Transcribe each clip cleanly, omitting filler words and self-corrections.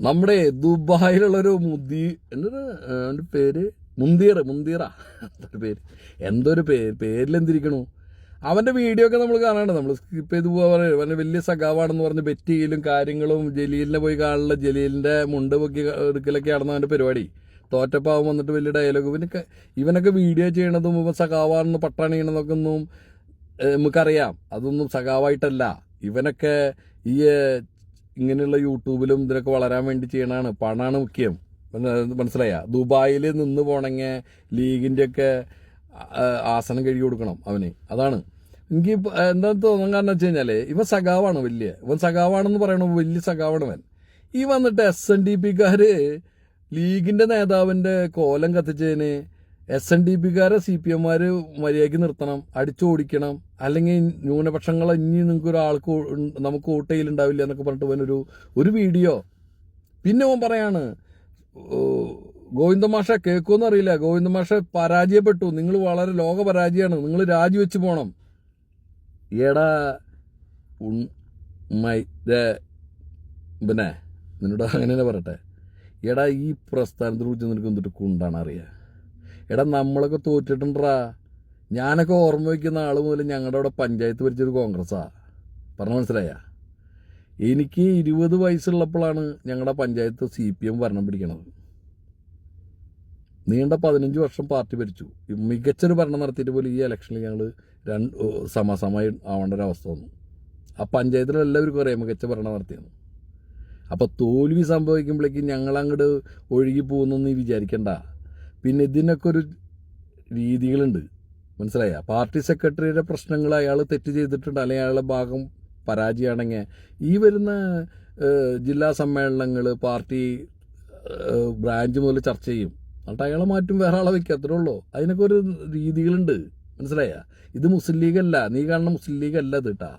നമ്മുടെ ദുബായിലുള്ളൊരു എൻ്റെ പേര് മുന്തീറ എന്തൊരു പേരിലെന്തിരിക്കണു. അവൻ്റെ വീഡിയോ ഒക്കെ നമ്മൾ കാണാണ്ട് നമ്മൾ സ്കിപ്പ് ചെയ്ത് പോകാൻ പറയും. അവൻ്റെ വലിയ സഖാവാണെന്ന് പറഞ്ഞ് ബെറ്റ് ചെയ്യലും കാര്യങ്ങളും ജലീലിനെ പോയി കാണുള്ള ജലീലിൻ്റെ മുണ്ട് പൊക്കി എടുക്കലൊക്കെ ആണെന്ന് അവൻ്റെ പരിപാടി. തോറ്റപ്പാവം വന്നിട്ട് വലിയ ഡയലോഗ്. ഇവനൊക്കെ വീഡിയോ ചെയ്യണതും ഇവൻ സഖാവാണെന്ന് പട്ടാണിയണമെന്നൊക്കെ ഒന്നും നമുക്കറിയാം. അതൊന്നും സഖാവായിട്ടല്ല. ഇവനൊക്കെ ഈ ഇങ്ങനെയുള്ള യൂട്യൂബിലും ഇതിലൊക്കെ വളരാൻ വേണ്ടി ചെയ്യണതാണ്. പണമാണ് മുഖ്യം. മനസ്സിലായ? ദുബായിൽ നിന്ന് പോണെങ്കിൽ ലീഗിൻ്റെ ഒക്കെ ആസനം കഴുകി കൊടുക്കണം അവന്. അതാണ് എനിക്ക് എന്താ തോന്നാൻ കാരണം വെച്ച് കഴിഞ്ഞാൽ ഇവൻ സഖാവാണ്. ഇവൻ സഖാവാണെന്ന് പറയണ വലിയ സഖാവാണ് ഇവൻ. ഈ വന്നിട്ട് SNDP-ക്കാർ ലീഗിൻ്റെ നേതാവിൻ്റെ കോലം കത്തിച്ചതിന് SNDP-ക്കാരെ CPM-മാർ മര്യാദയ്ക്ക് നിർത്തണം, അടിച്ചോടിക്കണം. അല്ലെങ്കിൽ ന്യൂനപക്ഷങ്ങൾ ഇനി നിങ്ങൾക്ക് ഒരാൾക്ക് നമുക്ക് വോട്ട് ചെയ്യലുണ്ടാവില്ല എന്നൊക്കെ പറഞ്ഞിട്ട് ഇവനൊരു വീഡിയോ. പിന്നെ അവൻ പറയാണ് ഗോവിന്ദമാഷ കേൾക്കുമെന്ന് അറിയില്ല, ഗോവിന്ദമാഷ പരാജയപ്പെട്ടു, നിങ്ങൾ വളരെ ലോക പരാജയമാണ്, നിങ്ങൾ രാജിവെച്ച് പോകണം. എടാ പിന്നെ നിന്നോട് അങ്ങനെ പറയട്ടെ. എടാ ഈ പ്രസ്ഥാനത്തിനെ കുറിച്ച് നിനക്ക് എന്നിട്ട് കൊണ്ടാണ് അറിയുക. എടാ നമ്മളൊക്കെ തോറ്റിട്ടുണ്ടാ. ഞാനൊക്കെ ഓർമ്മ വയ്ക്കുന്ന ആൾ മുതൽ ഞങ്ങളുടെ അവിടെ പഞ്ചായത്ത് ഭരിച്ചത് കോൺഗ്രസ്സാ. പറഞ്ഞു മനസ്സിലായ? എനിക്ക് 20 വയസ്സുള്ളപ്പോഴാണ് ഞങ്ങളുടെ പഞ്ചായത്ത് CPM ഭരണം പിടിക്കണത്. നീണ്ട 15 വർഷം പാർട്ടി ഭരിച്ചു. മികച്ചൊരു ഭരണം നടത്തിയിട്ട് പോലും ഈ ഇലക്ഷനിൽ ഞങ്ങൾ സമസമായി ആവേണ്ട ഒരവസ്ഥ വന്നു. ആ പഞ്ചായത്തിലെല്ലാവർക്കും അറിയാം മികച്ച ഭരണം നടത്തിയെന്ന്. അപ്പോൾ തോൽവി സംഭവിക്കുമ്പോഴേക്കും ഞങ്ങളങ്ങോട്ട് ഒഴുകി പോകുന്നൊന്നും നീ വിചാരിക്കണ്ട. പിന്നെ ഇതിനൊക്കെ ഒരു രീതികളുണ്ട്. മനസ്സിലായ? പാർട്ടി സെക്രട്ടറിയുടെ പ്രശ്നങ്ങൾ അയാൾ തെറ്റ് ചെയ്തിട്ടുണ്ട്, അല്ലെങ്കിൽ അയാളുടെ ഭാഗം പരാജയമാണെങ്കിൽ ഈ വരുന്ന ജില്ലാ സമ്മേളനങ്ങൾ പാർട്ടി ബ്രാഞ്ച് മുതൽ ചർച്ച ചെയ്യും. എന്നിട്ട് അയാളെ മാറ്റും, വേറെ ആളെ വയ്ക്കുക. അത്രേ ഉള്ളൂ. അതിനൊക്കെ ഒരു രീതികളുണ്ട്. മനസ്സിലായ? ഇത് മുസ്ലിം ലീഗല്ല, നീ കാണുന്ന മുസ്ലിം ലീഗല്ല ഇത് കേട്ടാ.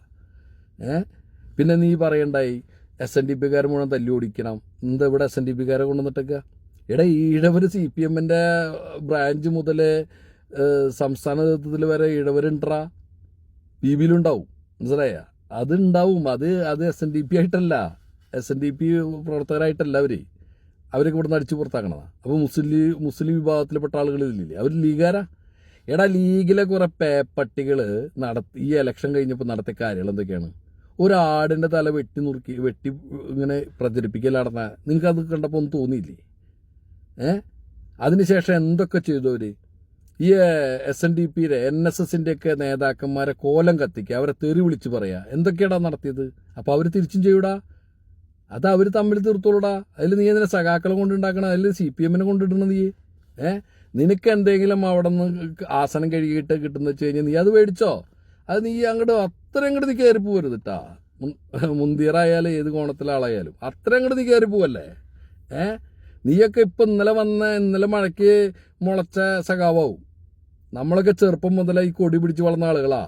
പിന്നെ നീ പറയണ്ടായി SNDP-ക്കാരെ മുഴുവൻ തല്ലി ഓടിക്കണം. എന്താ ഇവിടെ SNDP-ക്കാരെ കൊണ്ടുവന്നിട്ടൊക്കെ? എടാ ഈഴവർ CPM-ൻ്റെ ബ്രാഞ്ച് മുതൽ സംസ്ഥാന നേതൃത്വത്തിൽ വരെ ഈഴവരുണ്ടാ, PB-യിലുണ്ടാവും. മനസ്സിലായ? അതുണ്ടാവും. അത് SNDP ആയിട്ടല്ല, SNDP പ്രവർത്തകരായിട്ടല്ല അവരൊക്കെ ഇവിടെ നിന്ന് അടിച്ചു പുറത്താക്കണതാണ്. അപ്പോൾ മുസ്ലിം വിഭാഗത്തിൽപ്പെട്ട ആളുകൾ ഇതിലില്ലേ, അവർ ലീഗാരാ. എടാ ലീഗിലെ കുറേ പേപ്പട്ടികൾ ഈ ഇലക്ഷൻ കഴിഞ്ഞപ്പോൾ നടത്തിയ കാര്യങ്ങൾ എന്തൊക്കെയാണ്? ഒരാടിൻ്റെ തല വെട്ടി ഇങ്ങനെ പ്രചരിപ്പിക്കൽ നടന്ന നിങ്ങൾക്കത് കണ്ടപ്പോൾ ഒന്നും തോന്നിയില്ലേ? അതിനുശേഷം എന്തൊക്കെ ചെയ്തു അവർ? ഈ SNDP-യുടെ NSS-ൻ്റെ ഒക്കെ നേതാക്കന്മാരെ കോലം കത്തിക്കുക, അവരെ തെറി വിളിച്ച് പറയുക, എന്തൊക്കെയാടാ നടത്തിയത്? അപ്പോൾ അവർ തിരിച്ചും ചെയ്യൂടാ. അത് അവർ തമ്മിൽ തീർത്തോളൂടാ. അതിൽ നീ എന്തിനാ സഖാക്കളെ കൊണ്ടുണ്ടാക്കണം? അതിൽ CPM-നെ കൊണ്ടിടണം നീ. നിനക്ക് എന്തെങ്കിലും അവിടെ നിന്ന് ആസനം കഴുകിയിട്ട് കിട്ടുന്ന വെച്ച് കഴിഞ്ഞാൽ നീ അത് മേടിച്ചോ. അത് നീ അത്ര അങ്ങോട്ട് നീ കയറി പോകരുത് കേട്ടാ. മുന്തീറായാലും ഏത് കോണത്തിലാളായാലും അത്ര അങ്ങോട്ട് നീ കയറി പോവല്ലേ. നീയൊക്കെ ഇപ്പം ഇന്നലെ മഴയ്ക്ക് മുളച്ച സഖാവാവും. നമ്മളൊക്കെ ചെറുപ്പം മുതലേ ഈ കൊടി പിടിച്ച് വളർന്ന ആളുകളാ.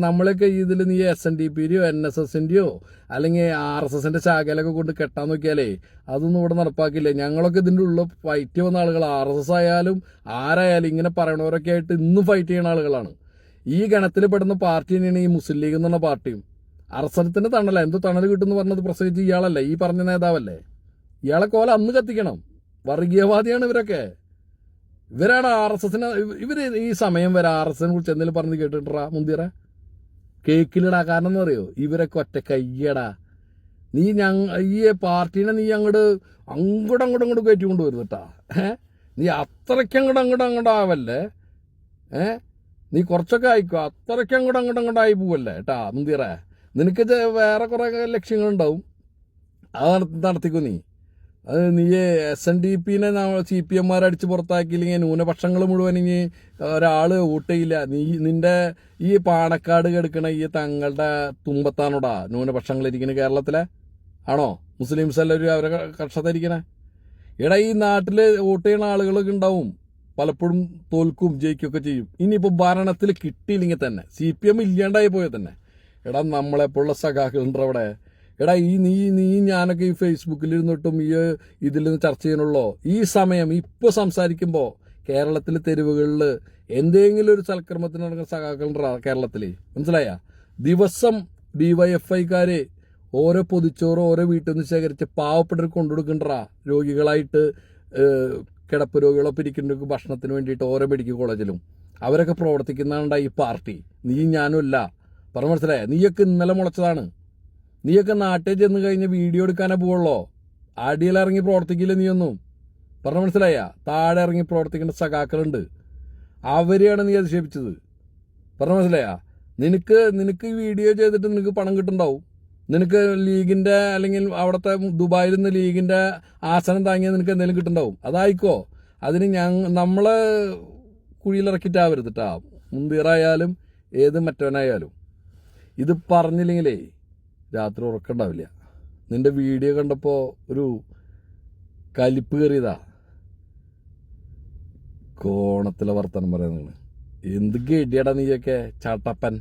നമ്മളൊക്കെ ഇതിൽ നീ SNDP-യോ NSS-ൻ്റെയോ അല്ലെങ്കിൽ RSS-ൻ്റെ ശാഖയിലൊക്കെ കൊണ്ട് കെട്ടാൻ നോക്കിയാലേ അതൊന്നും ഇവിടെ നടപ്പാക്കില്ല. ഞങ്ങളൊക്കെ ഇതിൻ്റെ ഉള്ളിൽ ഫൈറ്റ് ചെയ്യുന്ന ആളുകൾ, RSS ആയാലും ആരായാലും ഇങ്ങനെ പറയണവരൊക്കെ ആയിട്ട് ഇന്നും ഫൈറ്റ് ചെയ്യുന്ന ആളുകളാണ്. ഈ ഗണത്തിൽ പെടുന്ന പാർട്ടി തന്നെയാണ് ഈ മുസ്ലിം ലീഗ് എന്നുള്ള പാർട്ടിയും. അറസനത്തിൻ്റെ തണല എന്തോ തണൽ കിട്ടുമെന്ന് പറഞ്ഞത് പ്രസംഗിച്ച് ഇയാളല്ലേ, ഈ പറഞ്ഞ നേതാവല്ലേ. ഇയാളെ കോല അന്ന് കത്തിക്കണം. വർഗീയവാദിയാണ് ഇവരൊക്കെ. ഇവരാണ് RSS-ന്. ഇവർ ഈ സമയം വരെ RSS-നെ കുറിച്ച് എന്തെങ്കിലും പറഞ്ഞ് കേട്ടിട്ടാ മുന്തിറ കേക്കിലിടാ. കാരണം എന്ന് പറയോ, ഇവരൊക്കെ ഒറ്റ കയ്യടാ. നീ ഈ പാർട്ടീനെ നീ അങ്ങോട്ട് കയറ്റി കൊണ്ടുവരുന്നു കേട്ടാ. നീ അത്രയ്ക്ക് അങ്ങോട്ട് ആവല്ലേ. നീ കുറച്ചൊക്കെ ആയിക്കോ, അത്രയ്ക്ക് അങ്ങോട്ട് ആയി പോവല്ലേ കേട്ടാ മുന്തിറ. നിനക്ക് വേറെ കുറേ ലക്ഷ്യങ്ങളുണ്ടാവും, അത് നടത്തിക്കോ നീ. അത് നീ SNDP-നെ CPM-മാർ അടിച്ച് പുറത്താക്കിയില്ലെങ്കിൽ ന്യൂനപക്ഷങ്ങൾ മുഴുവൻ ഇനി ഒരാൾ വോട്ട് ചെയ്യില്ല. നിന്റെ ഈ പാണക്കാട് കിടക്കണ ഈ തങ്ങളുടെ തുമ്പത്താണോടാ ന്യൂനപക്ഷങ്ങളിരിക്കണ? കേരളത്തിലെ ആണോ മുസ്ലിംസ് എല്ലാവരും അവരെ കക്ഷത്തിരിക്കണേ? എടാ ഈ നാട്ടിൽ വോട്ട് ചെയ്യുന്ന ആളുകളൊക്കെ ഉണ്ടാവും, പലപ്പോഴും തോൽക്കും ജയിക്കുകയൊക്കെ ചെയ്യും. ഇനിയിപ്പോൾ ഭരണത്തിൽ കിട്ടിയില്ലെങ്കിൽ തന്നെ CPM ഇല്ലാണ്ടായി പോയാൽ തന്നെ എടാ നമ്മളെപ്പോഴുള്ള സഖാക്കളുണ്ട് അവിടെ. എടാ നീ ഞാനൊക്കെ ഈ ഫേസ്ബുക്കിൽ ഇരുന്നിട്ടും ഇതിൽ നിന്ന് ചർച്ച ചെയ്യണുള്ളൂ. ഈ സമയം ഇപ്പോൾ സംസാരിക്കുമ്പോൾ കേരളത്തിൽ തെരുവുകളിൽ എന്തെങ്കിലും ഒരു സൽക്കർമ്മത്തിന് നടക്കുന്ന സഖാക്കളുണ്ടാ കേരളത്തിൽ? മനസ്സിലായ? ദിവസം DYFI-ക്കാർ ഓരോ പൊതിച്ചോറ് ഓരോ വീട്ടിൽ നിന്ന് ശേഖരിച്ച് പാവപ്പെട്ടവർ കൊണ്ടുകൊടുക്കണ്ടാ. രോഗികളായിട്ട് കിടപ്പ് രോഗികളൊപ്പം ഇരിക്കുന്നവർക്ക് ഭക്ഷണത്തിന് വേണ്ടിയിട്ട് ഓരോ മെഡിക്കൽ കോളേജിലും അവരൊക്കെ പ്രവർത്തിക്കുന്നതാണ്ടാ ഈ പാർട്ടി. നീ ഞാനും അല്ല. പറഞ്ഞ മനസ്സിലായ? നീയൊക്കെ ഇന്നലെ മുളച്ചതാണ്. നീയൊക്കെ നാട്ടിൽ ചെന്ന് കഴിഞ്ഞ് വീഡിയോ എടുക്കാനേ പോവുള്ളോ. അടിയിലിറങ്ങി പ്രവർത്തിക്കില്ല നീയൊന്നും. പറഞ്ഞ മനസ്സിലായ? താഴെ ഇറങ്ങി പ്രവർത്തിക്കേണ്ട സഖാക്കളുണ്ട്, അവരെയാണ് നീ അധിക്ഷേപിച്ചത്. പറഞ്ഞ മനസ്സിലായ? നിനക്ക് ഈ വീഡിയോ ചെയ്തിട്ട് നിനക്ക് പണം കിട്ടുന്നുണ്ടാവും. നിനക്ക് ലീഗിന്റെ അല്ലെങ്കിൽ അവിടുത്തെ ദുബായിൽ നിന്ന് ലീഗിന്റെ ആസനം താങ്ങിയാൽ നിനക്ക് എന്തെങ്കിലും കിട്ടുന്നുണ്ടാവും. അതായിക്കോ. അതിന് നമ്മളെ കുഴിയിലിറക്കിയിട്ടാവരുത് കേട്ടാ. മുന്തീറായാലും ഏത് മറ്റവനായാലും ഇത് പറഞ്ഞില്ലെങ്കിലേ രാത്രി ഉറക്കണ്ടാവില്ല. നിന്റെ വീഡിയോ കണ്ടപ്പോൾ ഒരു കലിപ്പ് കയറിയതാ. കോണത്തിലെ വർത്തമാനം പറയുന്നതാണ്. എന്ത് ഗഡിയാടാ നീയൊക്കെ ചാട്ടപ്പൻ.